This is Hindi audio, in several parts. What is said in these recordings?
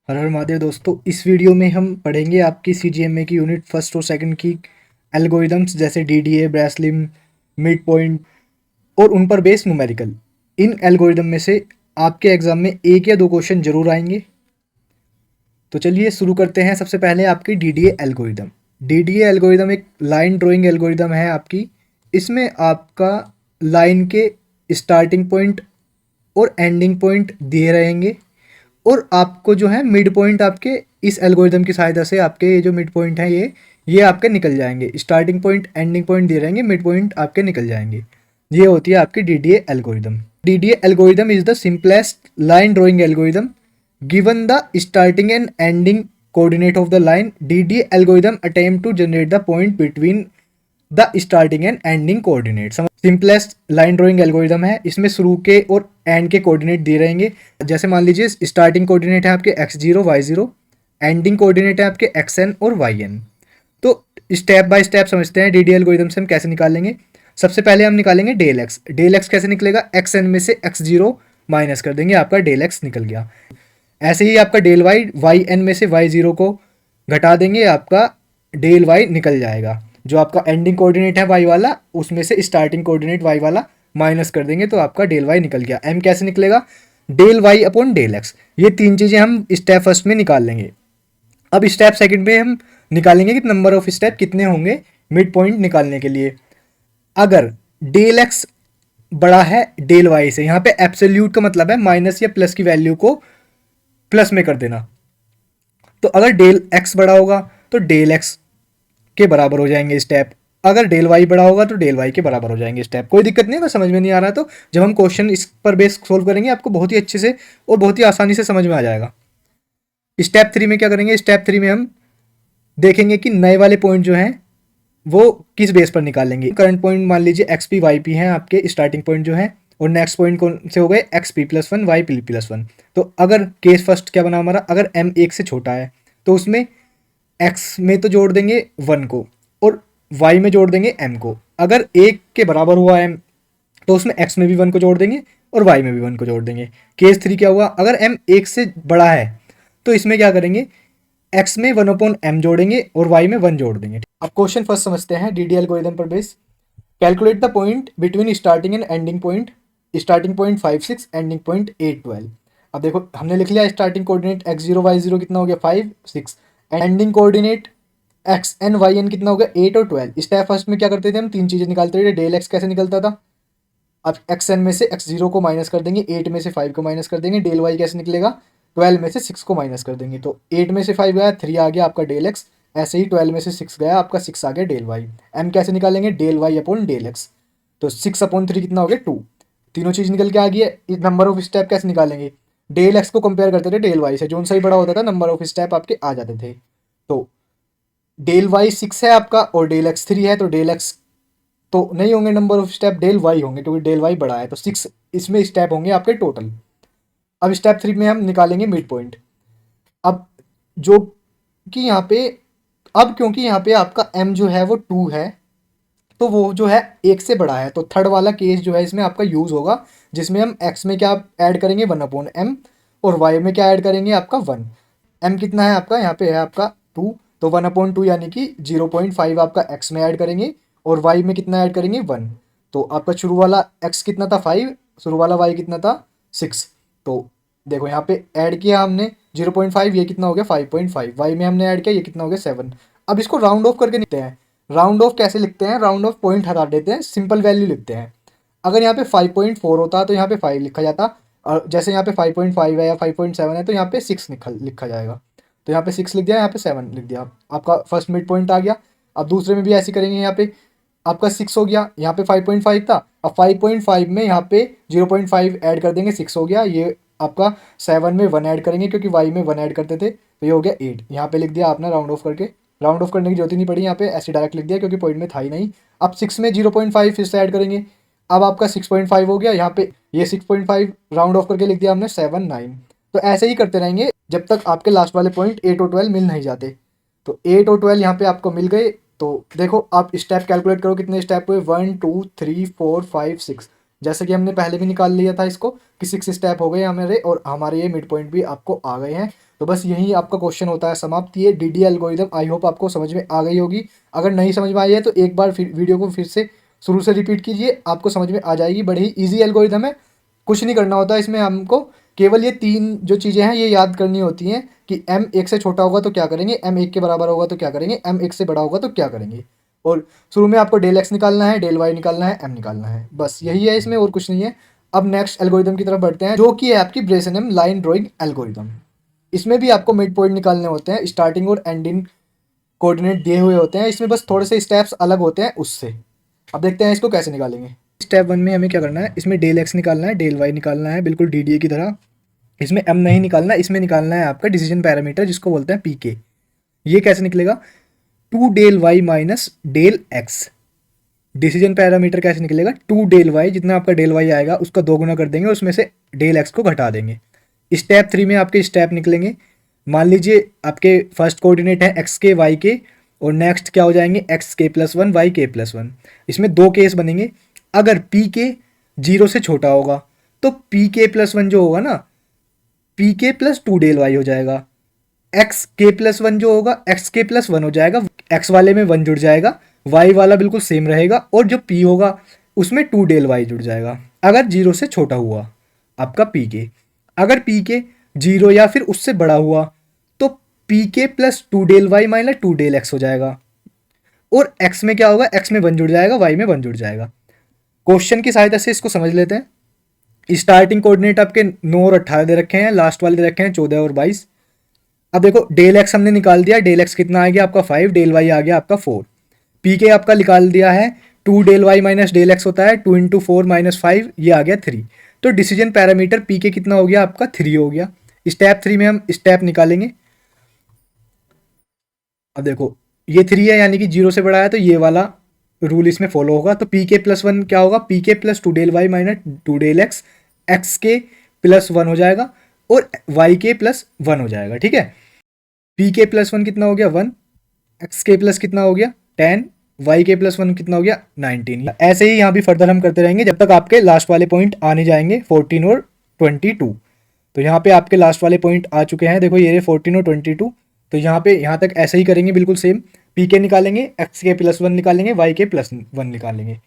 हर हर महादेव दोस्तों, इस वीडियो में हम पढ़ेंगे आपकी सीजीएमए की यूनिट फर्स्ट और सेकंड की एल्गोरिदम्स जैसे डीडीए, ब्रेसलिन, मिड पॉइंट और उन पर बेस्ड न्यूमेरिकल। इन एल्गोरिदम में से आपके एग्जाम में एक या दो क्वेश्चन जरूर आएंगे। तो चलिए शुरू करते हैं। सबसे पहले आपकी डीडीए एल्गोरिदम। डीडीए एल्गोरिदम एक लाइन ड्राइंग एल्गोरिदम है आपकी। इसमें आपका लाइन के स्टार्टिंग पॉइंट और एंडिंग पॉइंट दिए रहेंगे और आपको जो है मिड पॉइंट आपके इस एल्गोरिदम की सहायता से आपके ये जो मिड पॉइंट है ये आपके निकल जाएंगे। स्टार्टिंग पॉइंट एंडिंग पॉइंट दिए रहेंगे, मिड पॉइंट आपके निकल जाएंगे। ये होती है आपकी DDA algorithm. DDA algorithm is the simplest line drawing algorithm given the starting and ending coordinate of the line. DDA algorithm attempt to generate the point between the starting and ending coordinate. Simplest line drawing algorithm है। इसमें शुरू के और एंड के कोऑर्डिनेट दिए रहेंगे। जैसे मान लीजिए स्टार्टिंग कोऑर्डिनेट है आपके x0 y0, एंडिंग कोऑर्डिनेट है आपके xn और yn। तो स्टेप बाय स्टेप समझते हैं डीडीएल एल्गोरिदम से हम कैसे निकालेंगे। सबसे पहले हम निकालेंगे डेल एक्स। डेल एक्स कैसे निकलेगा, xn में से x0 माइनस कर देंगे, आपका डेल एक्स निकल गया। ऐसे ही आपका डेल वाई, वाई एन में से y0 को घटा देंगे, आपका डेल वाई निकल जाएगा। जो आपका एंडिंग कोऑर्डिनेट है वाई वाला, उसमें से स्टार्टिंग कोऑर्डिनेट वाई वाला माइनस कर देंगे तो आपका डेल वाई निकल गया। एम कैसे निकलेगा, del Y upon del X. ये तीन चीज़ें हम स्टेप फर्स्ट में निकाल लेंगे। अब स्टेप सेकंड में हम निकालेंगे कि नंबर ऑफ स्टेप कितने होंगे मिड पॉइंट निकालने के लिए। अगर डेल एक्स बड़ा है डेल वाई से, यहाँ पे एब्सोल्यूट का मतलब है माइनस या प्लस की वैल्यू को प्लस में कर देना। तो अगर डेल एक्स बड़ा होगा तो डेल एक्स के बराबर हो जाएंगे स्टेप। अगर डेल वाई बड़ा होगा तो डेल वाई के बराबर हो जाएंगे स्टेप। कोई दिक्कत नहीं है। अगर समझ में नहीं आ रहा है तो जब हम क्वेश्चन इस पर बेस सोल्व करेंगे आपको बहुत ही अच्छे से और बहुत ही आसानी से समझ में आ जाएगा। स्टेप थ्री में क्या करेंगे, स्टेप थ्री में हम देखेंगे कि नए वाले पॉइंट जो हैं वो किस बेस पर निकालेंगे। करंट पॉइंट मान लीजिए एक्स पी वाई पी हैं आपके स्टार्टिंग पॉइंट जो है, और नेक्स्ट पॉइंट कौन से हो गए, X P plus one Y P plus one. तो अगर केस फर्स्ट क्या बना हमारा, अगर एम एक से छोटा है तो उसमें एक्स में तो जोड़ देंगे वन को और वाई में जोड़ देंगे एम को। अगर एक के बराबर हुआ एम तो उसमें एक्स में भी वन को जोड़ देंगे और वाई में भी वन को जोड़ देंगे। केस थ्री क्या हुआ, अगर एम एक से बड़ा है तो इसमें क्या करेंगे, एक्स में वन अपॉन एम जोड़ेंगे और वाई में वन जोड़ देंगे। अब क्वेश्चन फर्स्ट समझते हैं डीडीएल एल्गोरिथम पर base. Calculate the point between starting and ending point. Starting point 5 6, ending point 8 12। अब देखो हमने लिख लिया स्टार्टिंग कोऑर्डिनेट x0 y0 कितना हो गया 5 6, ending coordinate X N Y N कितना हो गया 8 और 12। स्टेप फर्स्ट में क्या करते थे हम, तीन चीजें निकालते थे। डेल एक्स कैसे निकलता था, अब एक्स एन में से x0 को माइनस कर देंगे, 8 में से 5 को माइनस कर देंगे। डेल वाई कैसे निकलेगा, 12 में से 6 को माइनस कर देंगे। तो 8 में से 5 गया 3 आ गया आपका डेल एक्स। ऐसे ही 12 में से 6 गया आपका 6 आ गया डेल वाई। एम कैसे निकालेंगे, del Y upon del X. तो 6 अपॉन 3 कितना हो गया 2। तीनों चीज निकल के आ गई है। इस नंबर ऑफ स्टेप कैसे निकालेंगे, डेल एक्स को कंपेयर करते थे डेल वाई से, जो सही बड़ा होता था नंबर ऑफ स्टेप आपके आ जाते थे। तो डेल वाई 6 है आपका और डेल एक्स 3 है, तो डेल एक्स तो नहीं होंगे number of step, del Y होंगे क्योंकि डेल वाई बड़ा है। तो 6 इसमें स्टेप होंगे आपके टोटल। अब स्टेप 3 में हम निकालेंगे मिड पॉइंट। अब जो कि यहाँ पे, अब क्योंकि यहाँ पे आपका m जो है वो 2 है तो वो जो है एक से बड़ा है, तो थर्ड वाला केस जो है इसमें आपका यूज होगा, जिसमें हम x में क्या ऐड करेंगे 1 अपॉन m और y में क्या ऐड करेंगे आपका 1। m कितना है आपका, यहाँ पे है आपका 2, तो 1 अपॉन 2 यानी कि 0.5 आपका x में ऐड करेंगे और y में कितना ऐड करेंगे 1। तो आपका शुरू वाला x कितना था 5, शुरू वाला y कितना था 6। तो देखो यहाँ पे ऐड किया हमने 0.5, ये कितना हो गया 5.5। वाई में हमने ऐड किया, ये कितना हो गया 7। अब इसको राउंड ऑफ करके लिखते हैं। राउंड ऑफ कैसे लिखते हैं, राउंड ऑफ पॉइंट हटा देते हैं, सिंपल वैल्यू लिखते हैं। अगर यहाँ पे 5.4 होता तो यहाँ पे 5 लिखा जाता, और जैसे यहाँ पे 5.5 है या 5.7 है तो यहाँ पे 6 लिखा जाएगा। तो यहाँ पे 6 लिख दिया, यहाँ पे 7 लिख दिया, आपका फर्स्ट मिड पॉइंट आ गया। अब दूसरे में भी ऐसे करेंगे, यहाँ पे आपका 6 हो गया, यहाँ पे 5.5 था, अब 5.5 में यहाँ पे 0.5 ऐड कर देंगे, 6 हो गया। ये आपका 7 में 1 ऐड करेंगे क्योंकि वाई में 1 ऐड करते थे, तो ये हो गया 8। यहाँ पे लिख दिया आपने राउंड ऑफ करके। राउंड ऑफ करने की जरूरत ही नहीं पड़ी, यहाँ पे ऐसे डायरेक्ट लिख दिया क्योंकि पॉइंट में था ही नहीं। अब 6 में 0.5 फिर से ऐड करेंगे, अब आपका 6.5 हो गया। यहाँ पे ये 6.5 राउंड ऑफ करके लिख दिया हमने 7 9। तो ऐसे ही करते रहेंगे जब तक आपके लास्ट वाले पॉइंट 8 और 12 मिल नहीं जाते। तो 8 और 12 यहाँ पे आपको मिल गए। तो देखो आप स्टेप कैलकुलेट करो कितने स्टेप हुए, 1 2 3 4 5 6। जैसे कि हमने पहले भी निकाल लिया था इसको कि 6 स्टेप हो गए हमारे और हमारे ये मिड पॉइंट भी आपको आ गए हैं। तो बस यही आपका क्वेश्चन होता है समाप्त। ये डी एल्गोरिदम आई होप आपको समझ में आ गई होगी। अगर नहीं समझ में आई है तो एक बार फिर वीडियो को फिर से शुरू से रिपीट कीजिए, आपको समझ में आ जाएगी। बड़ी ही ईजी एल्गोरिदम है, कुछ नहीं करना होता इसमें हमको, केवल ये 3 जो चीज़ें हैं ये याद करनी होती हैं कि m 1 से छोटा होगा तो क्या करेंगे, m 1 के बराबर होगा तो क्या करेंगे, m 1 से बड़ा होगा तो क्या करेंगे। और शुरू में आपको डेल x निकालना है, डेल y निकालना है, m निकालना है, बस यही है इसमें और कुछ नहीं है। अब नेक्स्ट एल्गोरिदम की तरफ बढ़ते हैं जो कि है आपकी ब्रेसनम लाइन ड्राइंग एल्गोरिदम। इसमें भी आपको मिड पॉइंट निकालने होते हैं, स्टार्टिंग और एंडिंग कोऑर्डिनेट दिए हुए होते हैं। इसमें बस थोड़े से स्टेप्स अलग होते हैं उससे। अब देखते हैं इसको कैसे निकालेंगे। स्टेप 1 में हमें क्या करना है, इसमें डेल x निकालना है, डेल y निकालना है, बिल्कुल DDA की तरह। इसमें m नहीं निकालना, इसमें निकालना है आपका डिसीजन पैरामीटर जिसको बोलते हैं PK। ये कैसे निकलेगा, 2 del y minus del x। Decision parameter कैसे निकलेगा, 2 डेल y, जितना आपका डेल y आएगा उसका 2 गुना कर देंगे, उसमें से डेल x को घटा देंगे। स्टेप 3 में आपके स्टेप निकलेंगे। मान लीजिए आपके फर्स्ट कोऑर्डिनेट है एक्स के वाई के, और नेक्स्ट क्या हो जाएंगे x K plus one Y के प्लस वन। इसमें 2 केस बनेंगे। अगर पी के 0 से छोटा होगा तो पी के प्लस वन जो होगा ना, P K plus 2 del Y हो जाएगा। एक्स के प्लस वन जो होगा एक्स के प्लस वन हो जाएगा, एक्स वाले में 1 जुड़ जाएगा, वाई वाला बिल्कुल सेम रहेगा, और जो पी होगा उसमें 2 डेल वाई जुड़ जाएगा अगर 0 से छोटा हुआ आपका पी के। अगर पी के 0 या फिर उससे बड़ा हुआ तो P K plus 2 del Y minus 2 del X हो जाएगा, और एक्स में क्या होगा, एक्स में 1 जुड़ जाएगा, वाई में 1 जुड़ जाएगा। क्वेश्चन की सहायता से इसको समझ लेते हैं। स्टार्टिंग कोऑर्डिनेट आपके 9 और 18 दे रखे हैं, लास्ट वाले दे रखे हैं 14 और 22। अब देखो डेल एक्स हमने निकाल दिया, डेल एक्स कितना आ गया आपका 5, डेल वाई आ गया आपका 4। पी के आपका निकाल दिया है, 2 del Y minus del X होता है 2 इंटू 4 माइनस 5, ये आ गया 3। तो डिसीजन पैरामीटर पी के कितना हो गया आपका 3 हो गया। स्टेप 3 में हम स्टेप निकालेंगे। अब देखो ये 3 है यानी कि 0 से बड़ा है तो ये वाला रूल इसमें फॉलो होगा। तो पी के प्लस वन क्या होगा, P K plus 2 del Y minus 2 del X, X K plus 1 हो जाएगा और वाई के प्लस 1 हो जाएगा। ठीक है, पी के प्लस 1 कितना हो गया 1, एक्स के प्लस कितना हो गया 10, वाई के प्लस 1 कितना हो गया 19। ऐसे ही यहाँ भी फर्दर हम करते रहेंगे जब तक आपके लास्ट वाले पॉइंट आने जाएंगे 14 और 22। तो यहाँ पे आपके लास्ट वाले पॉइंट आ चुके हैं, देखो ये 14 और 22। तो यहाँ पे यहाँ तक ऐसे ही करेंगे बिल्कुल सेम। पी के निकालेंगे, एक्स के प्लस 1 निकालेंगे, वाई के प्लस 1 निकालेंगे।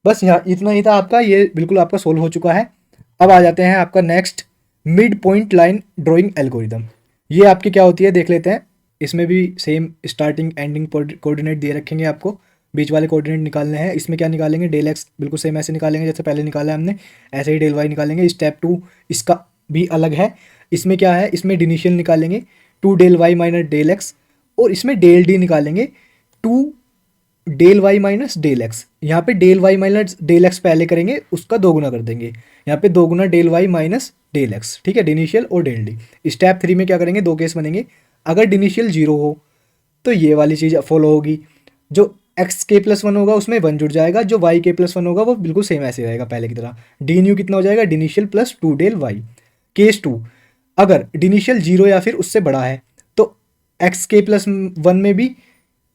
बस यहाँ इतना ही था आपका, ये बिल्कुल आपका सोल्व हो चुका है। अब आ जाते हैं आपका next mid point line drawing algorithm. ये आपकी क्या होती है देख लेते हैं। इसमें भी सेम स्टार्टिंग एंडिंग कोऑर्डिनेट दिए रखेंगे आपको, बीच वाले कोऑर्डिनेट निकालने हैं। इसमें क्या निकालेंगे, डेल एक्स बिल्कुल सेम ऐसे निकालेंगे जैसे पहले निकाला है हमने, ऐसे ही डेल वाई निकालेंगे। स्टेप 2 इसका भी अलग है। इसमें क्या है, इसमें डिनिशियल निकालेंगे 2 del Y minus del X, और इसमें डेल डी निकालेंगे 2 del Y minus del X. यहाँ पे del Y minus del X पहले करेंगे, उसका 2 गुना कर देंगे। यहाँ पे 2 गुना del Y minus del x. ठीक है, डिनिशियल और डेल डी। स्टेप 3 में क्या करेंगे, 2 केस बनेंगे। अगर डिनिशियल 0 हो तो ये वाली चीज़ फॉलो होगी, जो एक्स के प्लस 1 होगा उसमें 1 जुड़ जाएगा, जो वाई के प्लस 1 होगा वो बिल्कुल सेम ऐसे रहेगा पहले की तरह। डी न्यू कितना हो जाएगा, डिनिशियल प्लस 2 डेल वाई। केस 2, अगर डिनिशियल 0 या फिर उससे बड़ा है तो एक्स के प्लस 1 में भी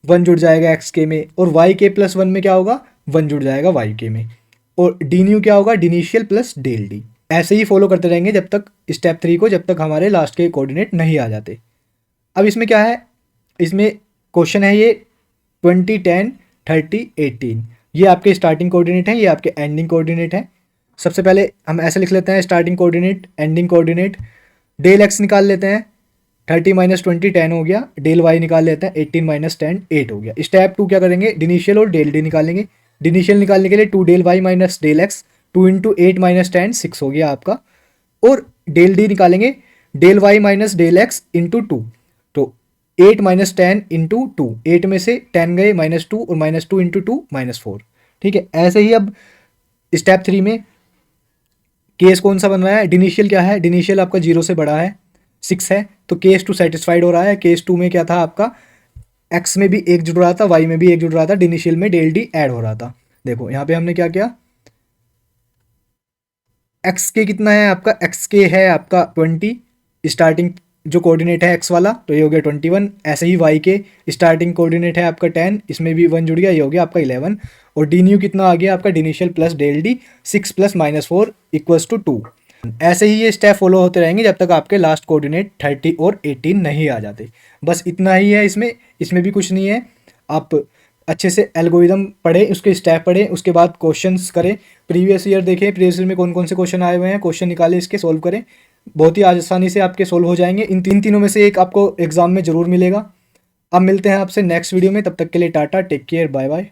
1 जुड़ जाएगा एक्स के में, और वाई के प्लस 1 में क्या होगा 1 जुड़ जाएगा वाई के में, और डी न्यू क्या होगा डिनिशियल प्लस डेल डी। ऐसे ही फॉलो करते रहेंगे जब तक स्टेप 3 को, जब तक हमारे लास्ट के कोऑर्डिनेट नहीं आ जाते। अब इसमें क्या है, इसमें क्वेश्चन है ये 20 10 30 18। ये आपके स्टार्टिंग कोऑर्डिनेट हैं, ये आपके एंडिंग कोऑर्डिनेट हैं। सबसे पहले हम ऐसे लिख लेते हैं starting coordinate ending coordinate. Del X निकाल लेते हैं, 30 माइनस 20 10 हो गया। डेल वाई निकाल लेते हैं, 18 माइनस 10 8 हो गया। स्टेप 2 क्या करेंगे, डिनिशियल और डेल डी निकालेंगे। डिनिशियल निकालने के लिए 2 del Y minus del X, 2 into 8 minus 10 6 हो गया आपका। और डेल डी निकालेंगे, del Y minus del X into 2, तो 8 माइनस 10 इंटू 2, 8 में से 10 गए -2, और -2 इंटू 2 -4। ठीक है, ऐसे ही अब स्टेप 3 में केस कौन सा बन रहा है, डिनिशियल क्या है, डिनिशियल आपका 0 से बड़ा है 6 है, तो केस 2 सेटिस्फाइड हो रहा है। केस 2 में क्या था आपका, एक्स में भी 1 जुड़ रहा था, वाई में भी 1 जुड़ रहा था, डिनिशियल में डेल डी ऐड हो रहा था। देखो यहाँ पे हमने क्या किया, एक्स के कितना है आपका, एक्स के है आपका 20 स्टार्टिंग जो कोऑर्डिनेट है एक्स वाला, तो ये हो गया 21। ऐसे ही वाई के स्टार्टिंग कोऑर्डिनेट है आपका 10, इसमें भी 1 जुड़ गया, ये हो गया आपका 11। और डी न्यू कितना आ गया आपका, D initial plus del D 6 + -4 = 2। ऐसे ही ये स्टेप फॉलो होते रहेंगे जब तक आपके लास्ट कोऑर्डिनेट 30 और 18 नहीं आ जाते। बस इतना ही है इसमें, इसमें भी कुछ नहीं है। आप अच्छे से एल्गोरिदम पढ़ें, उसके स्टेप पढ़ें, उसके बाद क्वेश्चंस करें, प्रीवियस ईयर देखें, प्रीवियस ईयर में कौन कौन से क्वेश्चन आए हुए हैं, क्वेश्चन निकालें, इसके सोल्व करें। बहुत ही आसानी से आपके सोल्व हो जाएंगे। इन तीनों में से एक आपको एग्जाम में ज़रूर मिलेगा। अब मिलते हैं आपसे नेक्स्ट वीडियो में, तब तक के लिए tata, take care, bye bye.